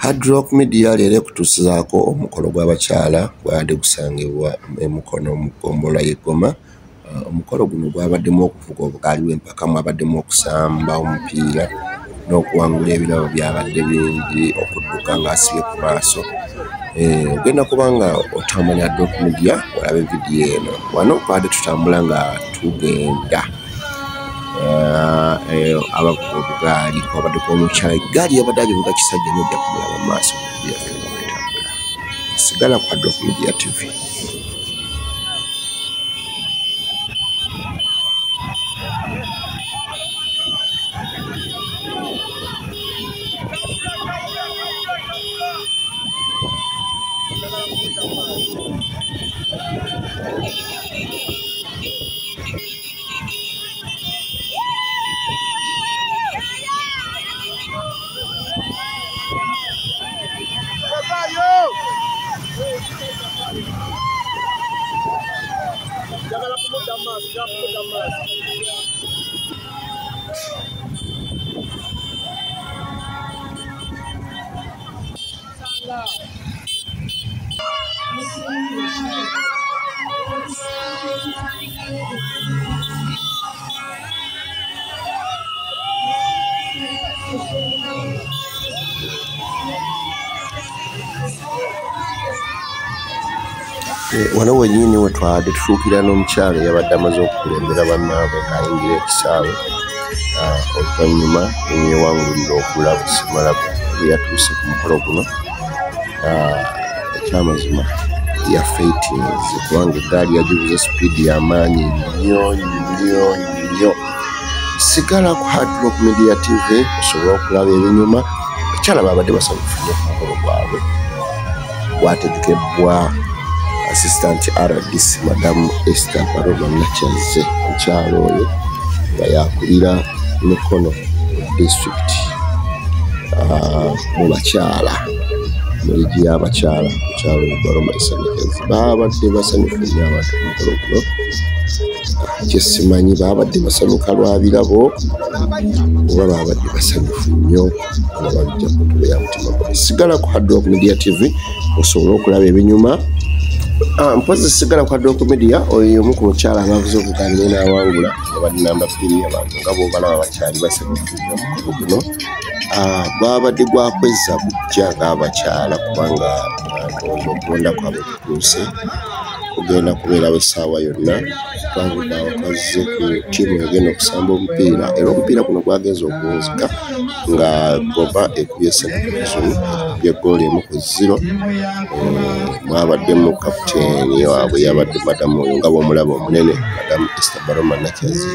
Hard Rock Media leero kutuusizaako omukolo gw'abakyala gwabadde gusangibwa Mukono mu ggombolola y'e Goma. Omukolo guno gwabaddemu okuvuga obugaali bw'empaka, mwabaddemu okusamba omupiira n'okuwangula ebirabo byabadde bingi, okudduka ng'asibye ku maaso. Ogenda kubanga otambula Hard Rock Media olabe vidiyo eno. Wano twabadde tutambula nga tugenda abavuga obugaali, kwabadde kw'omukyala eggaali yabadde agivuga kisajja n'ojja kumulaba mu maaso byatambula. Sigala ku Hard Rock Media TV. Wano wennyini we twabadde tufuukira n'omukyala eyabadde amaze okukulembera bannaabwe ng'ayingira ekisaawe. Oluvannyuma yeewangulira okulaba Simala bwe yatuuse ku mukolo guno. Ekyamazima yafeitinze kubanga eggaali yagivuze sipiidi y'amaanyi nnyo. Sigala ku Hard Rock Media TV osobola okulaba ebinyuma. Abakyala baabadde basanyufu nnyo ku mukolo gwabwe. Gwategekebbwa Assistant RDC Madamu Esther Baroma Nakyaze, omukyala oyo nga yakulira Mukono District mu bakyala, mu ligi y'abakyala, omukyala Baroma Nakyaze. Baabadde basanyufu nnyo abantu ku mukolo guno. Kye simanyi baabadde basanyuka lwa birabo oba baabadde basanyufu nnyo nga bajja ku ntulo ya mutima gwabwe. Sigala ku Hard Rock Media TV osobola okulaba ebinyuma. Mpozi sigala ku Hard Rock Media, oyo omu ku mukyala abavuze obugaali n'awangula yabadde namba 2 abantu nga bw'obalaba abakyali basanyufu nnyo omukolo guno. Gwabadde gwakwezza bujja ng'abakyala kubanga ndowooza okulonda kwabwe kutuuse. Kugenda kubeerawo essaawa yonna. Twavudde awo twazze ku ttiimu egenda okusamba omupiira, era omupiira guno gwagenza okuwunzika nga Goma ekubye Central y'eggoolo 1-0. Mwabaddemu kapiteeni waabwe yabadde madamu oyo nga bw'omulaba omunene Madamu Esther Baroma Nakyaze.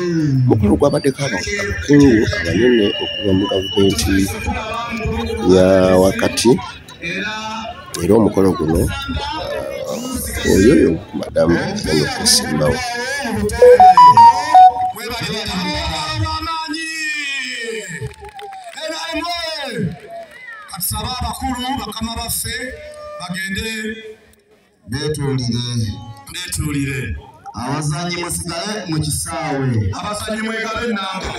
Omukolo gwabaddeko abakungu abanene okuva mu gavumenti ya wakati, era omukolo guno oyo madamu agenda okusimbawo. Katusaba abakulu bakama baffe bagende beetuulire. Abazannyi musigale mu kisaawe. Abazannyi mwegabe ennamba.